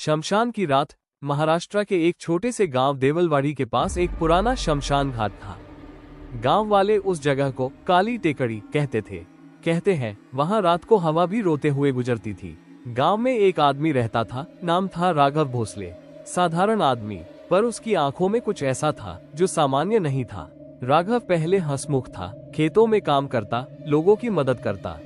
शमशान की रात। महाराष्ट्र के एक छोटे से गांव देवलवाड़ी के पास एक पुराना शमशान घाट था। गांव वाले उस जगह को काली टेकड़ी कहते थे। कहते हैं वहां रात को हवा भी रोते हुए गुजरती थी। गांव में एक आदमी रहता था, नाम था राघव भोसले। साधारण आदमी, पर उसकी आंखों में कुछ ऐसा था जो सामान्य नहीं था। राघव पहले हंसमुख था, खेतों में काम करता, लोगों की मदद करता।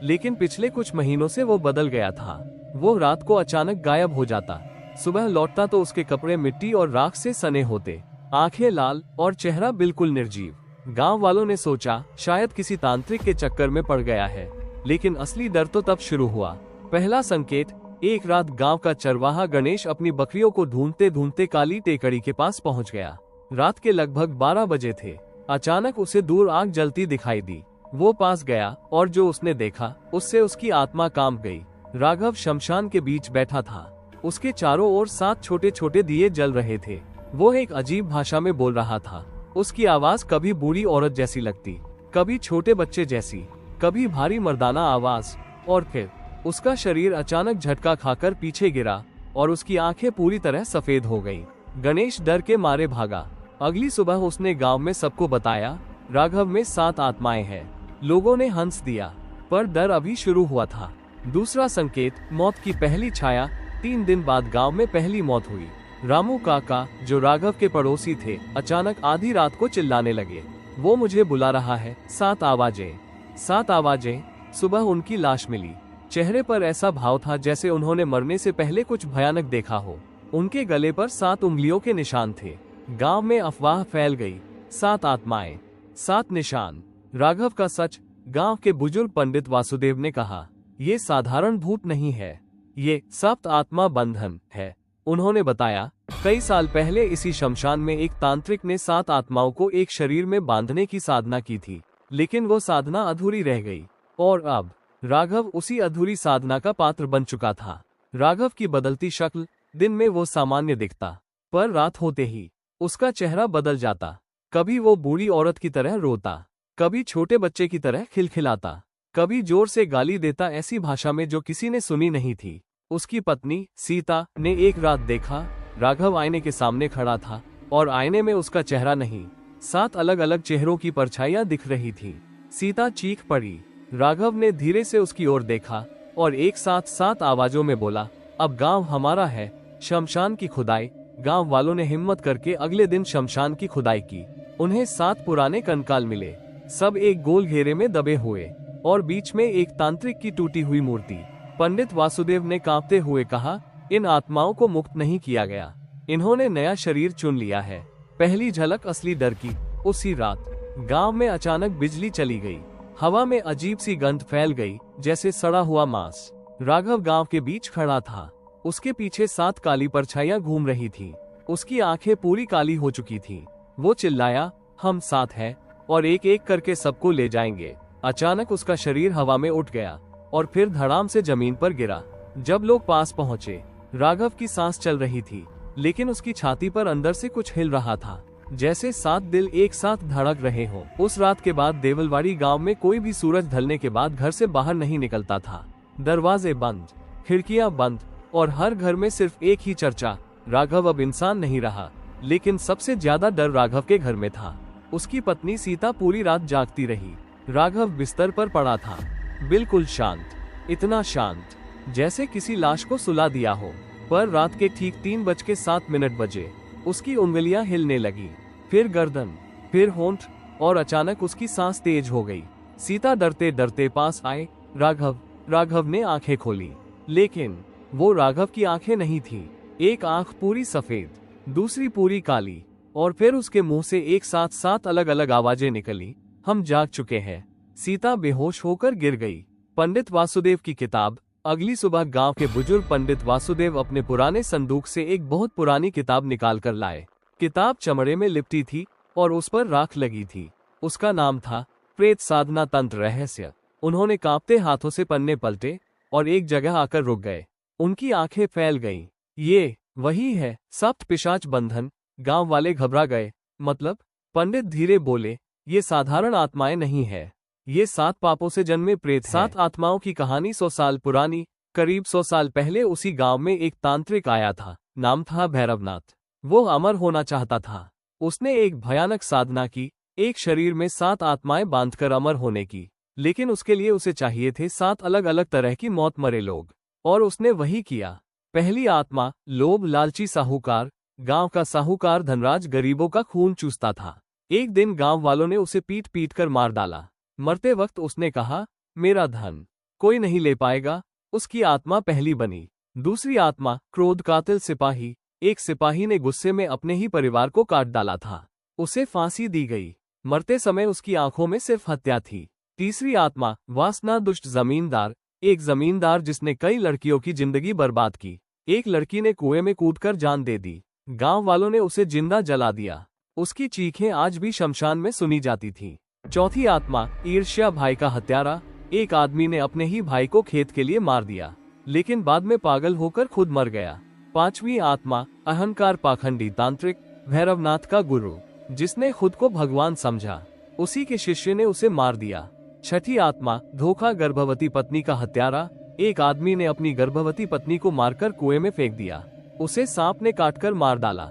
लेकिन पिछले कुछ महीनों से वो बदल गया था। वो रात को अचानक गायब हो जाता। सुबह लौटता तो उसके कपड़े मिट्टी और राख से सने होते, आंखें लाल और चेहरा बिल्कुल निर्जीव। गांव वालों ने सोचा शायद किसी तांत्रिक के चक्कर में पड़ गया है, लेकिन असली डर तो तब शुरू हुआ। पहला संकेत, एक रात गांव का चरवाहा गणेश अपनी बकरियों को ढूंढते ढूंढते काली टेकड़ी के पास पहुंच गया। रात के लगभग 12 बजे थे। अचानक उसे दूर आग जलती दिखाई दी। वो पास गया और जो उसने देखा उससे उसकी आत्मा कांप गई। राघव शमशान के बीच बैठा था। उसके चारों ओर 7 छोटे छोटे दिए जल रहे थे। वो एक अजीब भाषा में बोल रहा था। उसकी आवाज कभी बूढ़ी औरत जैसी लगती, कभी छोटे बच्चे जैसी, कभी भारी मर्दाना आवाज, और फिर उसका शरीर अचानक झटका खाकर पीछे गिरा और उसकी आंखें पूरी तरह सफेद हो गईं। गणेश डर के मारे भागा। अगली सुबह उसने गांव में सबको बताया, राघव में 7 आत्माएं हैं। लोगों ने हंस दिया, पर डर अभी शुरू हुआ था। दूसरा संकेत, मौत की पहली छाया। 3 दिन बाद गांव में पहली मौत हुई। रामू काका, जो राघव के पड़ोसी थे, अचानक आधी रात को चिल्लाने लगे, वो मुझे बुला रहा है। 7 आवाजें, 7 आवाजें। सुबह उनकी लाश मिली। चेहरे पर ऐसा भाव था जैसे उन्होंने मरने से पहले कुछ भयानक देखा हो। उनके गले पर 7 उंगलियों के निशान थे। गांव में अफवाह फैल गई, 7 आत्माएं, 7 निशान। राघव का सच। गांव के बुजुर्ग पंडित वासुदेव ने कहा, ये साधारण भूत नहीं है, ये 7 आत्मा बंधन है। उन्होंने बताया, कई साल पहले इसी शमशान में एक तांत्रिक ने 7 आत्माओं को एक शरीर में बांधने की साधना की थी, लेकिन वो साधना अधूरी रह गई। और अब राघव उसी अधूरी साधना का पात्र बन चुका था। राघव की बदलती शक्ल, दिन में वो सामान्य दिखता, पर रात होते ही उसका चेहरा बदल जाता। कभी वो बूढ़ी औरत की तरह रोता, कभी छोटे बच्चे की तरह खिलखिलाता, कभी जोर से गाली देता, ऐसी भाषा में जो किसी ने सुनी नहीं थी। उसकी पत्नी सीता ने एक रात देखा, राघव आईने के सामने खड़ा था और आईने में उसका चेहरा नहीं, 7 अलग अलग चेहरों की परछाइयां दिख रही थी। सीता चीख पड़ी। राघव ने धीरे से उसकी ओर देखा और एक साथ 7 आवाजों में बोला, अब गांव हमारा है। शमशान की खुदाई। गांव वालों ने हिम्मत करके अगले दिन शमशान की खुदाई की। उन्हें 7 पुराने कंकाल मिले, सब एक गोल घेरे में दबे हुए, और बीच में एक तांत्रिक की टूटी हुई मूर्ति। पंडित वासुदेव ने कांपते हुए कहा, इन आत्माओं को मुक्त नहीं किया गया, इन्होंने नया शरीर चुन लिया है। पहली झलक असली डर की। उसी रात गांव में अचानक बिजली चली गई। हवा में अजीब सी गंध फैल गई, जैसे सड़ा हुआ मांस। राघव गांव के बीच खड़ा था। उसके पीछे 7 काली परछाइयां घूम रही थी। उसकी आंखें पूरी काली हो चुकी थी। वो चिल्लाया, हम 7 हैं और एक एक करके सबको ले जाएंगे। अचानक उसका शरीर हवा में उठ गया और फिर धड़ाम से जमीन पर गिरा। जब लोग पास पहुंचे, राघव की सांस चल रही थी, लेकिन उसकी छाती पर अंदर से कुछ हिल रहा था, जैसे 7 दिल एक साथ धड़क रहे हों। उस रात के बाद देवलवाड़ी गांव में कोई भी सूरज ढलने के बाद घर से बाहर नहीं निकलता था। दरवाजे बंद, खिड़कियां बंद, और हर घर में सिर्फ एक ही चर्चा, राघव अब इंसान नहीं रहा। लेकिन सबसे ज्यादा डर राघव के घर में था। उसकी पत्नी सीता पूरी रात जागती रही। राघव बिस्तर पर पड़ा था, बिल्कुल शांत, इतना शांत जैसे किसी लाश को सुला दिया हो। पर रात के ठीक 3:07 बजे उसकी उंगलियां हिलने लगी, फिर गर्दन, फिर होंठ, और अचानक उसकी सांस तेज हो गई। सीता डरते डरते पास आए। राघव। राघव ने आंखें खोली, लेकिन वो राघव की आंखें नहीं थी। एक आंख पूरी सफेद, दूसरी पूरी काली, और फिर उसके मुंह से एक साथ 7 अलग अलग आवाजें निकली, हम जाग चुके हैं। सीता बेहोश होकर गिर गई। पंडित वासुदेव की किताब। अगली सुबह गांव के बुजुर्ग पंडित वासुदेव अपने पुराने संदूक से एक बहुत पुरानी किताब निकाल कर लाए। किताब चमड़े में लिपटी थी और उस पर राख लगी थी। उसका नाम था प्रेत साधना तंत्र रहस्य। उन्होंने कांपते हाथों से पन्ने पलटे और एक जगह आकर रुक गए। उनकी आंखें फैल गईं। ये वही है, 7 पिशाच बंधन। गांव वाले घबरा गए। मतलब? पंडित धीरे बोले, ये साधारण आत्माएं नहीं है, ये 7 पापों से जन्मे प्रेत, 7 आत्माओं की कहानी 100 साल पुरानी। करीब 100 साल पहले उसी गांव में एक तांत्रिक आया था। नाम था भैरवनाथ। वो अमर होना चाहता था। उसने एक भयानक साधना की, एक शरीर में 7 आत्माएं बांधकर अमर होने की। लेकिन उसके लिए उसे चाहिए थे 7 अलग अलग तरह की मौत मरे लोग। और उसने वही किया। पहली आत्मा लोभ लालची साहूकार। गांव का साहूकार धनराज गरीबों का खून चूसता था। एक दिन गांव वालों ने उसे पीट पीट कर मार डाला। मरते वक्त उसने कहा, मेरा धन कोई नहीं ले पाएगा। उसकी आत्मा पहली बनी। दूसरी आत्मा क्रोध कातिल सिपाही। एक सिपाही ने गुस्से में अपने ही परिवार को काट डाला था। उसे फांसी दी गई। मरते समय उसकी आंखों में सिर्फ हत्या थी। तीसरी आत्मा वासना दुष्ट जमींदार। एक जमींदार जिसने कई लड़कियों की जिंदगी बर्बाद की। एक लड़की ने कुएं में कूदकर जान दे दी। गांव वालों ने उसे जिंदा जला दिया। उसकी चीखें आज भी शमशान में सुनी जाती थी। चौथी आत्मा ईर्ष्या भाई का हत्यारा। एक आदमी ने अपने ही भाई को खेत के लिए मार दिया, लेकिन बाद में पागल होकर खुद मर गया। पांचवी आत्मा अहंकार पाखंडी तांत्रिक। भैरवनाथ का गुरु, जिसने खुद को भगवान समझा, उसी के शिष्य ने उसे मार दिया। छठी आत्मा धोखा गर्भवती पत्नी का हत्यारा। एक आदमी ने अपनी गर्भवती पत्नी को मारकर कुएं में फेंक दिया। उसे सांप ने काटकर मार डाला।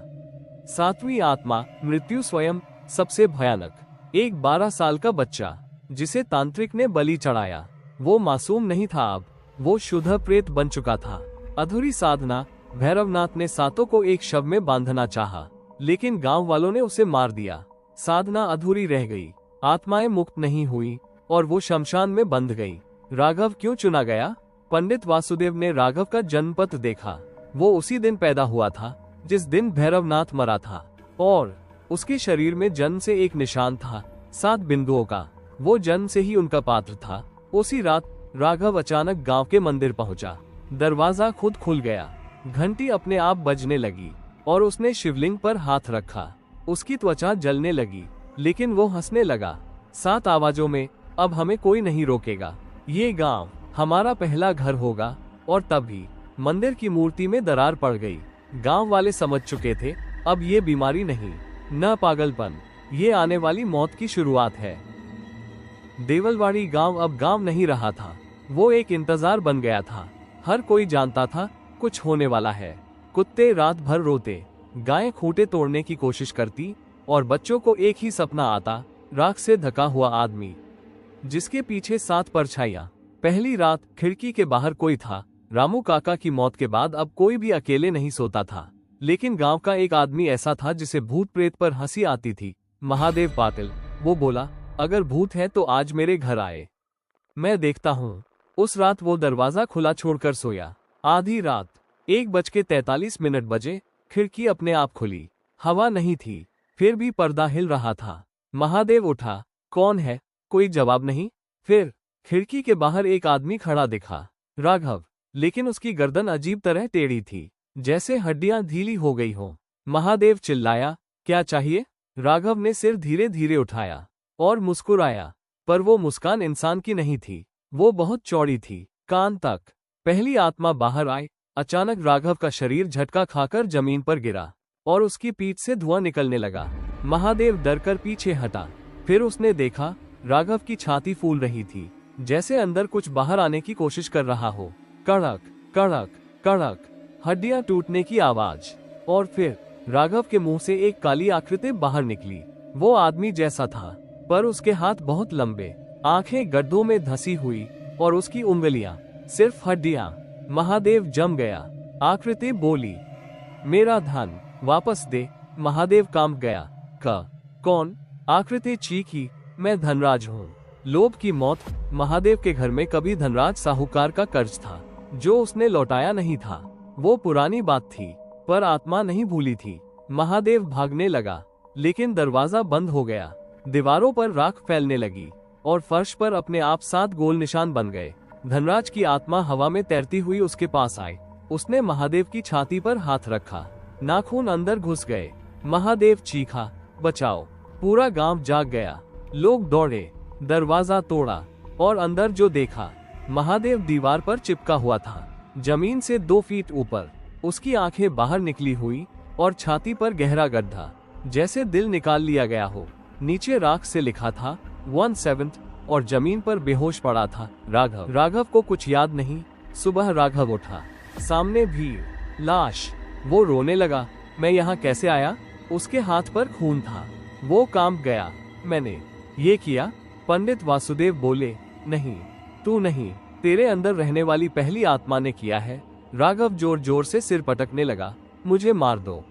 सातवीं आत्मा मृत्यु स्वयं, सबसे भयानक। एक 12 साल का बच्चा जिसे तांत्रिक ने बलि चढ़ाया। वो मासूम नहीं था, अब वो शुद्ध प्रेत बन चुका था। अधूरी साधना। भैरवनाथ ने 7 को एक शव में बांधना चाहा, लेकिन गांव वालों ने उसे मार दिया। साधना अधूरी रह गई। आत्माएं मुक्त नहीं हुई और वो शमशान में बंध गई। राघव क्यों चुना गया? पंडित वासुदेव ने राघव का जन्मपत्र देखा। वो उसी दिन पैदा हुआ था जिस दिन भैरवनाथ मरा था, और उसके शरीर में जन्म से एक निशान था 7 बिंदुओं का। वो जन्म से ही उनका पात्र था। उसी रात राघव अचानक गांव के मंदिर पहुंचा। दरवाजा खुद खुल गया। घंटी अपने आप बजने लगी और उसने शिवलिंग पर हाथ रखा। उसकी त्वचा जलने लगी, लेकिन वो हंसने लगा। 7 आवाजों में, अब हमें कोई नहीं रोकेगा। ये गांव हमारा पहला घर होगा। और तभी मंदिर की मूर्ति में दरार पड़ गई। गांव वाले समझ चुके थे, अब ये बीमारी नहीं, न पागलपन, ये आने वाली मौत की शुरुआत है। देवलवाड़ी गांव अब गांव नहीं रहा था, वो एक इंतजार बन गया था। हर कोई जानता था कुछ होने वाला है। कुत्ते रात भर रोते, गायें खूंटे तोड़ने की कोशिश करती, और बच्चों को एक ही सपना आता, राख से ढका हुआ आदमी जिसके पीछे 7 परछाइयां। पहली रात खिड़की के बाहर कोई था। रामू काका की मौत के बाद अब कोई भी अकेले नहीं सोता था। लेकिन गांव का एक आदमी ऐसा था जिसे भूत प्रेत पर हंसी आती थी, महादेव पाटिल। वो बोला, अगर भूत है तो आज मेरे घर आए, मैं देखता हूँ। उस रात वो दरवाजा खुला छोड़कर सोया। आधी रात 1:43 बजे खिड़की अपने आप खुली। हवा नहीं थी, फिर भी पर्दा हिल रहा था। महादेव उठा। कौन है? कोई जवाब नहीं। फिर खिड़की के बाहर एक आदमी खड़ा दिखा, राघव। लेकिन उसकी गर्दन अजीब तरह टेढ़ी थी, जैसे हड्डियां ढीली हो गई हो। महादेव चिल्लाया, क्या चाहिए? राघव ने सिर धीरे धीरे उठाया और मुस्कुराया, पर वो मुस्कान इंसान की नहीं थी, वो बहुत चौड़ी थी, कान तक। पहली आत्मा बाहर आई। अचानक राघव का शरीर झटका खाकर जमीन पर गिरा और उसकी पीठ से धुआं निकलने लगा। महादेव डरकर पीछे हटा। फिर उसने देखा, राघव की छाती फूल रही थी, जैसे अंदर कुछ बाहर आने की कोशिश कर रहा हो। कड़क कड़क कड़क, हड्डियां टूटने की आवाज। और फिर राघव के मुंह से एक काली आकृति बाहर निकली। वो आदमी जैसा था, पर उसके हाथ बहुत लंबे, आंखें गड्ढों में धसी हुई, और उसकी उंगलियां सिर्फ हड्डियां। महादेव जम गया। आकृति बोली, मेरा धन वापस दे। महादेव कांप गया। कौन? आकृति चीखी, मैं धनराज हूँ। लोभ की मौत। महादेव के घर में कभी धनराज साहूकार का कर्ज था, जो उसने लौटाया नहीं था। वो पुरानी बात थी, पर आत्मा नहीं भूली थी। महादेव भागने लगा, लेकिन दरवाजा बंद हो गया। दीवारों पर राख फैलने लगी और फर्श पर अपने आप 7 गोल निशान बन गए। धनराज की आत्मा हवा में तैरती हुई उसके पास आई। उसने महादेव की छाती पर हाथ रखा। नाखून अंदर घुस गए। महादेव चीखा, बचाओ। पूरा गांव जाग गया। लोग दौड़े, दरवाजा तोड़ा, और अंदर जो देखा, महादेव दीवार पर चिपका हुआ था, जमीन से 2 फीट ऊपर। उसकी आंखें बाहर निकली हुई और छाती पर गहरा गड्ढा, जैसे दिल निकाल लिया गया हो। नीचे राख से लिखा था 1/7, और जमीन पर बेहोश पड़ा था राघव। राघव को कुछ याद नहीं, सुबह राघव उठा, सामने भीड़, लाश। वो रोने लगा, मैं यहाँ कैसे आया? उसके हाथ पर खून था। वो कांप गया। मैंने ये किया? पंडित वासुदेव बोले, नहीं, तू नहीं, तेरे अंदर रहने वाली पहली आत्मा ने किया है। राघव जोर जोर से सिर पटकने लगा, मुझे मार दो,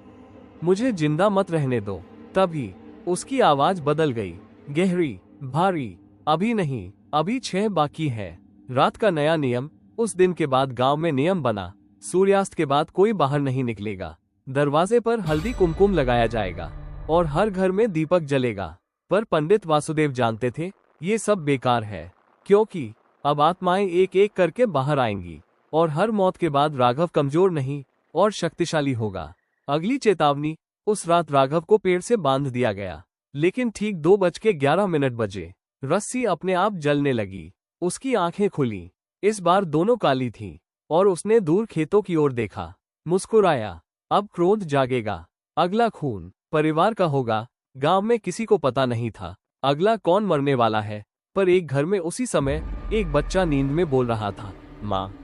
मुझे जिंदा मत रहने दो। तभी उसकी आवाज बदल गई, गहरी, भारी, अभी नहीं, अभी 6 बाकी है। रात का नया नियम। उस दिन के बाद गांव में नियम बना, सूर्यास्त के बाद कोई बाहर नहीं निकलेगा। दरवाजे पर हल्दी कुमकुम लगाया जाएगा और हर घर में दीपक जलेगा। पर पंडित वासुदेव जानते थे ये सब बेकार है, क्योंकि अब आत्माएं एक एक करके बाहर आएंगी और हर मौत के बाद राघव कमजोर नहीं और शक्तिशाली होगा। अगली चेतावनी। उस रात राघव को पेड़ से बांध दिया गया, लेकिन ठीक 2:11 बजे रस्सी अपने आप जलने लगी। उसकी आंखें खुली। इस बार दोनों काली थीं और उसने दूर खेतों की ओर देखा, मुस्कुराया। अब क्रोध जागेगा, अगला खून परिवार का होगा। गांव में किसी को पता नहीं था अगला कौन मरने वाला है, पर एक घर में उसी समय एक बच्चा नींद में बोल रहा था, माँ,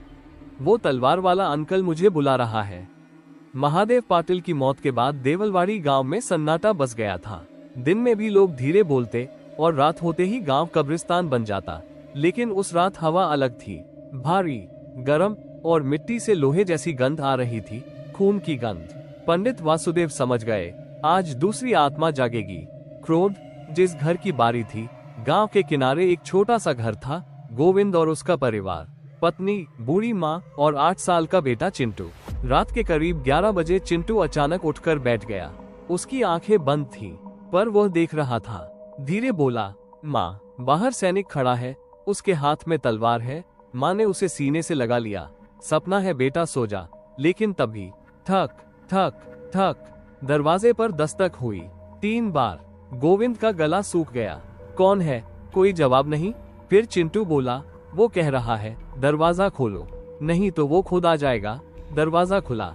वो तलवार वाला अंकल मुझे बुला रहा है। महादेव पाटिल की मौत के बाद देवलवाड़ी गांव में सन्नाटा बस गया था। दिन में भी लोग धीरे बोलते और रात होते ही गांव कब्रिस्तान बन जाता। लेकिन उस रात हवा अलग थी, भारी, गरम और मिट्टी से लोहे जैसी गंध आ रही थी, खून की गंध। पंडित वासुदेव समझ गए, आज दूसरी आत्मा जागेगी। क्रोध। जिस घर की बारी थी, गांव के किनारे एक छोटा सा घर था। गोविंद और उसका परिवार, पत्नी, बूढ़ी माँ और 8 साल का बेटा चिंटू। रात के करीब 11 बजे चिंटू अचानक उठकर बैठ गया। उसकी आंखें बंद थीं, पर वह देख रहा था। धीरे बोला, माँ, बाहर सैनिक खड़ा है, उसके हाथ में तलवार है। माँ ने उसे सीने से लगा लिया, सपना है बेटा, सो जा। लेकिन तभी ठक ठक ठक दरवाजे पर दस्तक हुई 3 बार। गोविंद का गला सूख गया। कौन है? कोई जवाब नहीं। फिर चिंटू बोला, वो कह रहा है दरवाजा खोलो, नहीं तो वो खुद आ जाएगा। दरवाजा खुला,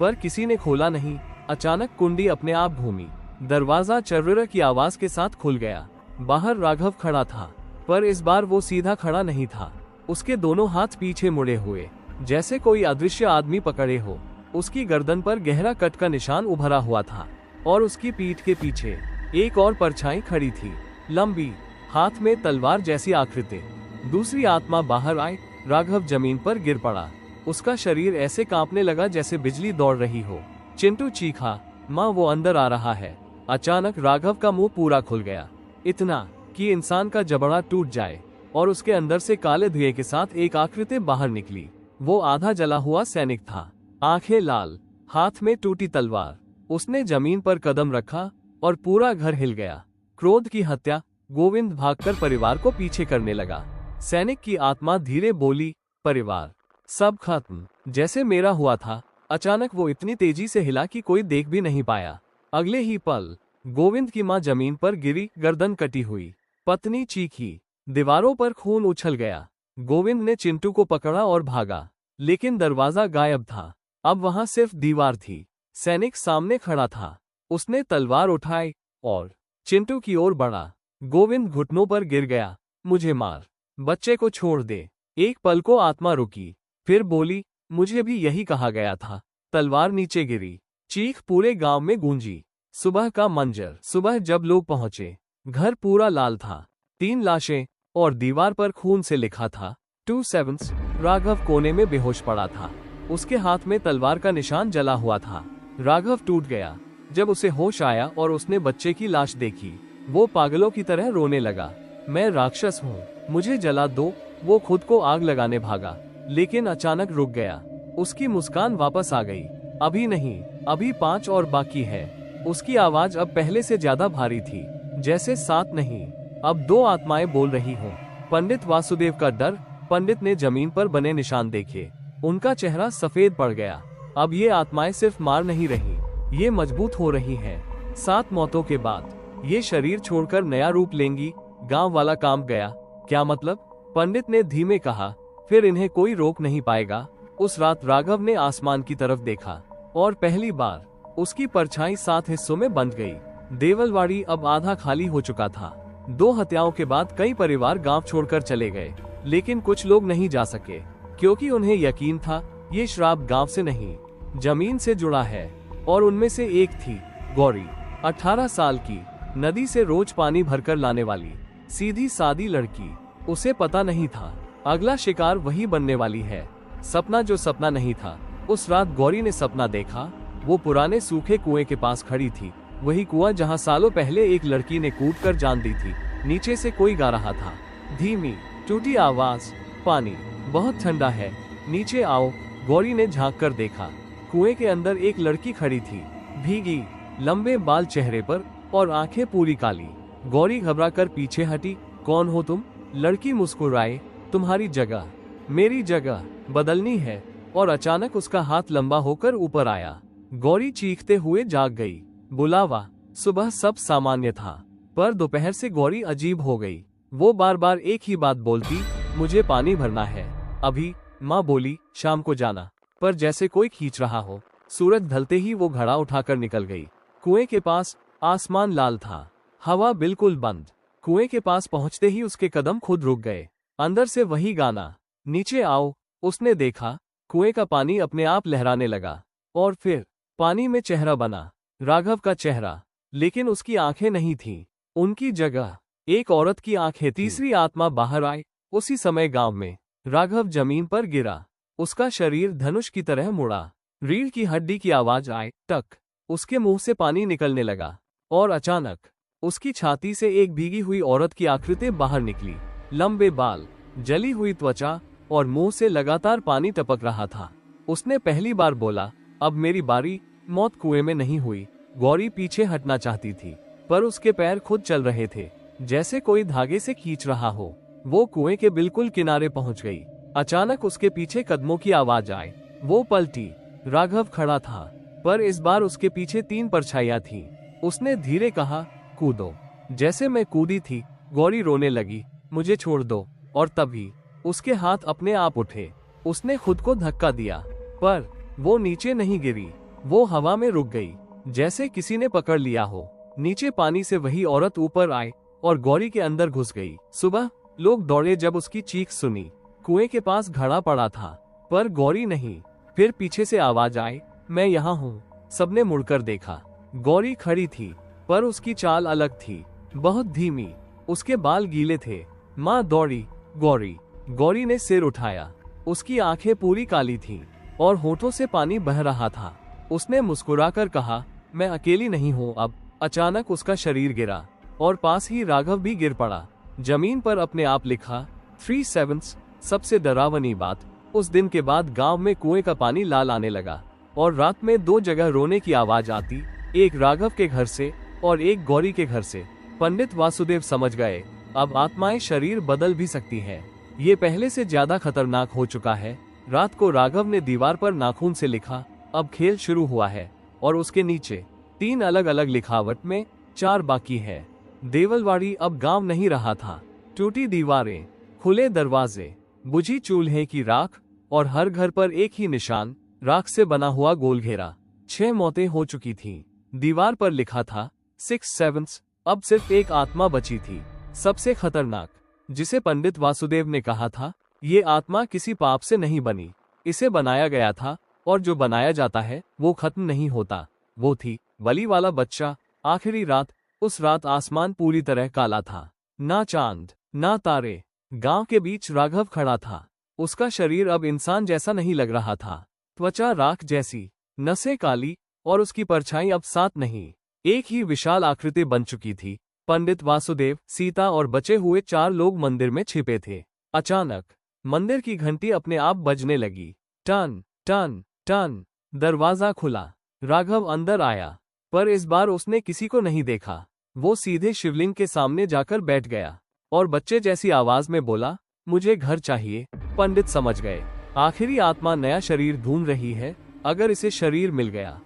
पर किसी ने खोला नहीं। अचानक कुंडी अपने आप घूमी, दरवाजा चर्र की आवाज के साथ खुल गया। बाहर राघव खड़ा था, पर इस बार वो सीधा खड़ा नहीं था। उसके दोनों हाथ पीछे मुड़े हुए, जैसे कोई अदृश्य आदमी पकड़े हो। उसकी गर्दन पर गहरा कट का निशान उभरा हुआ था और उसकी पीठ के पीछे एक और परछाई खड़ी थी, लंबी, हाथ में तलवार जैसी आकृति। दूसरी आत्मा बाहर आई। राघव जमीन पर गिर पड़ा। उसका शरीर ऐसे कांपने लगा जैसे बिजली दौड़ रही हो। चिंटू चीखा, माँ, वो अंदर आ रहा है। अचानक राघव का मुंह पूरा खुल गया, इतना कि इंसान का जबड़ा टूट जाए, और उसके अंदर से काले धुएं के साथ एक आकृति बाहर निकली। वो आधा जला हुआ सैनिक था, आंखें लाल, हाथ में टूटी तलवार। उसने जमीन पर कदम रखा और पूरा घर हिल गया। क्रोध की हत्या। गोविंद भागकर परिवार को पीछे करने लगा। सैनिक की आत्मा धीरे बोली, परिवार, सब खत्म, जैसे मेरा हुआ था। अचानक वो इतनी तेजी से हिला कि कोई देख भी नहीं पाया। अगले ही पल गोविंद की मां जमीन पर गिरी, गर्दन कटी हुई। पत्नी चीखी, दीवारों पर खून उछल गया। गोविंद ने चिंटू को पकड़ा और भागा, लेकिन दरवाजा गायब था। अब वहां सिर्फ दीवार थी। सैनिक सामने खड़ा था। उसने तलवार उठाई और चिंटू की ओर बढ़ा। गोविंद घुटनों पर गिर गया, मुझे मार, बच्चे को छोड़ दे। एक पल को आत्मा रुकी, फिर बोली, मुझे भी यही कहा गया था। तलवार नीचे गिरी। चीख पूरे गांव में गूंजी। सुबह का मंजर। सुबह जब लोग पहुंचे, घर पूरा लाल था। 3 लाशें और दीवार पर खून से लिखा था 27। राघव कोने में बेहोश पड़ा था। उसके हाथ में तलवार का निशान जला हुआ था। राघव टूट गया। जब उसे होश आया और उसने बच्चे की लाश देखी, वो पागलों की तरह रोने लगा, मैं राक्षस हूँ, मुझे जला दो। वो खुद को आग लगाने भागा, लेकिन अचानक रुक गया। उसकी मुस्कान वापस आ गई। अभी नहीं, अभी 5 और बाकी है। उसकी आवाज अब पहले से ज्यादा भारी थी, जैसे 7 नहीं, अब 2 आत्माएं बोल रही हों। पंडित वासुदेव का डर। पंडित ने जमीन पर बने निशान देखे। उनका चेहरा सफेद पड़ गया। अब ये आत्माएं सिर्फ मार नहीं रही, ये मजबूत हो रही हैं। 7 मौतों के बाद ये शरीर छोड़कर नया रूप लेंगी। गांव वाला कांप गया। क्या मतलब? पंडित ने धीमे कहा, फिर इन्हें कोई रोक नहीं पाएगा। उस रात राघव ने आसमान की तरफ देखा और पहली बार उसकी परछाई 7 हिस्सों में बंट गई। देवलवाड़ी अब आधा खाली हो चुका था। 2 हत्याओं के बाद कई परिवार गांव छोड़कर चले गए, लेकिन कुछ लोग नहीं जा सके, क्योंकि उन्हें यकीन था ये श्राप गांव से नहीं जमीन से जुड़ा है। और उनमें से एक थी गौरी, 18 साल की, नदी से रोज पानी भरकर लाने वाली सीधी सादी लड़की। उसे पता नहीं था अगला शिकार वही बनने वाली है। सपना जो सपना नहीं था। उस रात गौरी ने सपना देखा, वो पुराने सूखे कुएं के पास खड़ी थी। वही कुआं जहां सालों पहले एक लड़की ने कूदकर जान दी थी। नीचे से कोई गा रहा था, धीमी टूटी आवाज, पानी बहुत ठंडा है, नीचे आओ। गौरी ने झांक कर देखा, कुएं के अंदर एक लड़की खड़ी थी, भीगी, लंबे बाल चेहरे पर और आंखें पूरी काली। गौरी घबराकर पीछे हटी। कौन हो तुम? लड़की मुस्कुराए, तुम्हारी जगह मेरी जगह बदलनी है। और अचानक उसका हाथ लंबा होकर ऊपर आया। गौरी चीखते हुए जाग गई। बुलावा। सुबह सब सामान्य था, पर दोपहर से गौरी अजीब हो गई। वो बार बार एक ही बात बोलती, मुझे पानी भरना है अभी। माँ बोली शाम को जाना, पर जैसे कोई खींच रहा हो। सूरज ढलते ही वो घड़ा उठाकर निकल गई। कुएं के पास आसमान लाल था, हवा बिल्कुल बंद। कुएं के पास पहुंचते ही उसके कदम खुद रुक गए। अंदर से वही गाना, नीचे आओ। उसने देखा, कुएं का पानी अपने आप लहराने लगा और फिर पानी में चेहरा बना, राघव का चेहरा। लेकिन उसकी आंखें नहीं थीं, उनकी जगह एक औरत की आंखें। तीसरी आत्मा बाहर आई। उसी समय गांव में राघव जमीन पर गिरा। उसका शरीर धनुष की तरह मुड़ा। रीढ़ की हड्डी की आवाज आए, टक। उसके मुंह से पानी निकलने लगा और अचानक उसकी छाती से एक भीगी हुई औरत की आकृति बाहर निकली। लंबे बाल, जली हुई त्वचा और मुंह से लगातार पानी टपक रहा था। उसने पहली बार बोला, अब मेरी बारी। मौत कुएं में नहीं हुई। गौरी पीछे हटना चाहती थी, पर उसके पैर खुद चल रहे थे, जैसे कोई धागे से खींच रहा हो। वो कुएं के बिल्कुल किनारे पहुंच गई। अचानक उसके पीछे कदमों की आवाज आई। वो पलटी। राघव खड़ा था, पर इस बार उसके पीछे 3 परछाइयां थीं। उसने धीरे कहा, कूदो। जैसे मैं कूदी थी, गौरी रोने लगी, मुझे छोड़ दो। और तभी उसके हाथ अपने आप उठे। उसने खुद को धक्का दिया, पर वो नीचे नहीं गिरी। वो हवा में रुक गई, जैसे किसी ने पकड़ लिया हो। नीचे पानी से वही औरत ऊपर आई और गौरी के अंदर घुस गई। सुबह लोग दौड़े जब उसकी चीख सुनी। कुएं के पास घड़ा पड़ा था, पर गौरी नहीं। फिर पीछे से आवाज आई, मैं यहाँ हूँ। सबने मुड़कर देखा। गौरी खड़ी थी, पर उसकी चाल अलग थी, बहुत धीमी। उसके बाल गीले थे। माँ दौड़ी, गौरी। गौरी ने सिर उठाया। उसकी आंखें पूरी काली थीं और होठों से पानी बह रहा था। उसने मुस्कुराकर कहा, मैं अकेली नहीं हूँ अब। अचानक उसका शरीर गिरा और पास ही राघव भी गिर पड़ा। जमीन पर अपने आप लिखा 37। सबसे डरावनी बात, उस दिन के बाद गांव में कुएं का पानी लाल आने लगा और रात में 2 जगह रोने की आवाज आती, एक राघव के घर से और एक गौरी के घर से। पंडित वासुदेव समझ गए, अब आत्माएं शरीर बदल भी सकती हैं। ये पहले से ज्यादा खतरनाक हो चुका है। रात को राघव ने दीवार पर नाखून से लिखा, अब खेल शुरू हुआ है। और उसके नीचे 3 अलग अलग लिखावट में 4 बाकी है। देवलवाड़ी अब गांव नहीं रहा था। टूटी दीवारें, खुले दरवाजे, बुझी चूल्हे की राख और हर घर पर एक ही निशान, राख से बना हुआ गोल घेरा। 6 मौतें हो चुकी थीं। दीवार पर लिखा था 67। अब सिर्फ एक आत्मा बची थी, सबसे खतरनाक, जिसे पंडित वासुदेव ने कहा था, ये आत्मा किसी पाप से नहीं बनी, इसे बनाया गया था, और जो बनाया जाता है वो खत्म नहीं होता। वो थी बलि वाला बच्चा। आखिरी रात। उस रात आसमान पूरी तरह काला था, ना चांद ना तारे। गांव के बीच राघव खड़ा था। उसका शरीर अब इंसान जैसा नहीं लग रहा था। त्वचा राख जैसी, नसें काली, और उसकी परछाई अब 7 नहीं, एक ही विशाल आकृति बन चुकी थी। पंडित वासुदेव, सीता और बचे हुए 4 लोग मंदिर में छिपे थे। अचानक मंदिर की घंटी अपने आप बजने लगी। टन टन टन। दरवाजा खुला। राघव अंदर आया, पर इस बार उसने किसी को नहीं देखा। वो सीधे शिवलिंग के सामने जाकर बैठ गया और बच्चे जैसी आवाज में बोला, मुझे घर चाहिए। पंडित समझ गए, आखिरी आत्मा नया शरीर ढूंढ रही है। अगर इसे शरीर मिल गया,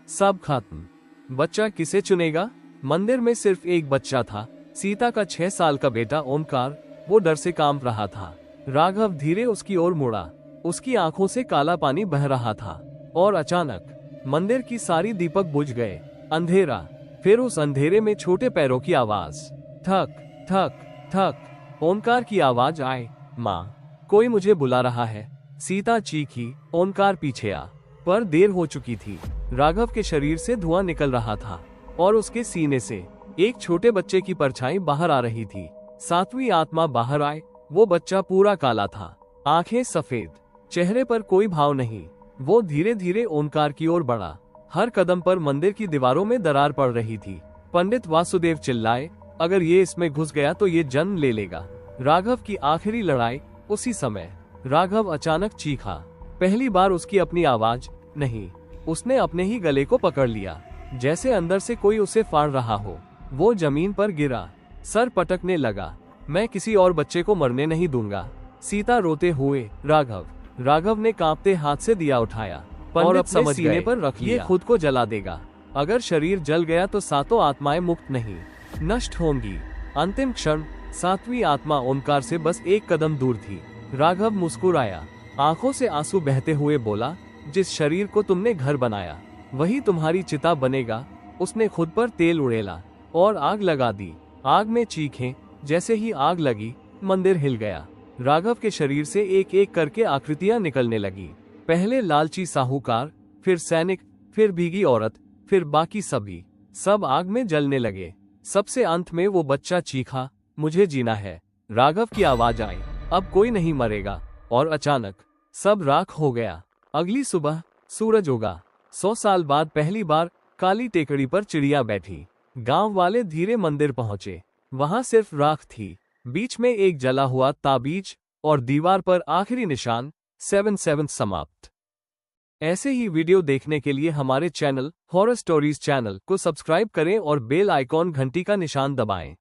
सब खत्म। बच्चा किसे चुनेगा? मंदिर में सिर्फ एक बच्चा था, सीता का 6 साल का बेटा ओमकार। वो डर से कांप रहा था। राघव धीरे उसकी ओर मुड़ा। उसकी आंखों से काला पानी बह रहा था और अचानक मंदिर की सारी दीपक बुझ गए। अंधेरा। फिर उस अंधेरे में छोटे पैरों की आवाज, थक थक थक। ओमकार की आवाज आए, माँ, कोई मुझे बुला रहा है। सीता चीखी, ओंकार पीछे आ। पर देर हो चुकी थी। राघव के शरीर से धुआं निकल रहा था और उसके सीने से एक छोटे बच्चे की परछाई बाहर आ रही थी। सातवीं आत्मा बाहर आए। वो बच्चा पूरा काला था, आंखें सफेद, चेहरे पर कोई भाव नहीं। वो धीरे धीरे ओंकार की ओर बढ़ा। हर कदम पर मंदिर की दीवारों में दरार पड़ रही थी। पंडित वासुदेव चिल्लाए, अगर ये इसमें घुस गया तो ये जन्म ले लेगा। राघव की आखिरी लड़ाई। उसी समय राघव अचानक चीखा। पहली बार उसकी अपनी आवाज नहीं, उसने अपने ही गले को पकड़ लिया, जैसे अंदर से कोई उसे फाड़ रहा हो। वो जमीन पर गिरा, सर पटकने लगा। मैं किसी और बच्चे को मरने नहीं दूंगा। सीता रोते हुए, राघव ने कांपते हाथ से दिया उठाया और अपने सीने पर रख लिया। ये खुद को जला देगा। अगर शरीर जल गया तो सातों आत्माएं मुक्त नहीं, नष्ट होंगी। अंतिम क्षण। सातवीं आत्मा ओंकार से बस एक कदम दूर थी। राघव मुस्कुराया, आंखों से आंसू बहते हुए बोला, जिस शरीर को तुमने घर बनाया वही तुम्हारी चिता बनेगा। उसने खुद पर तेल उड़ेला और आग लगा दी। आग में चीखें। जैसे ही आग लगी, मंदिर हिल गया। राघव के शरीर से एक एक करके आकृतियां निकलने लगी। पहले लालची साहूकार, फिर सैनिक, फिर भीगी औरत, फिर बाकी सभी। सब आग में जलने लगे। सबसे अंत में वो बच्चा चीखा, मुझे जीना है। राघव की आवाज आई, अब कोई नहीं मरेगा। और अचानक सब राख हो गया। अगली सुबह सूरज उगा। 100 साल बाद पहली बार काली टेकड़ी पर चिड़िया बैठी। गांव वाले धीरे मंदिर पहुंचे। वहां सिर्फ राख थी, बीच में एक जला हुआ ताबीज और दीवार पर आखिरी निशान 77 समाप्त। ऐसे ही वीडियो देखने के लिए हमारे चैनल हॉरर स्टोरीज चैनल को सब्सक्राइब करें और बेल आइकॉन घंटी का निशान दबाएं।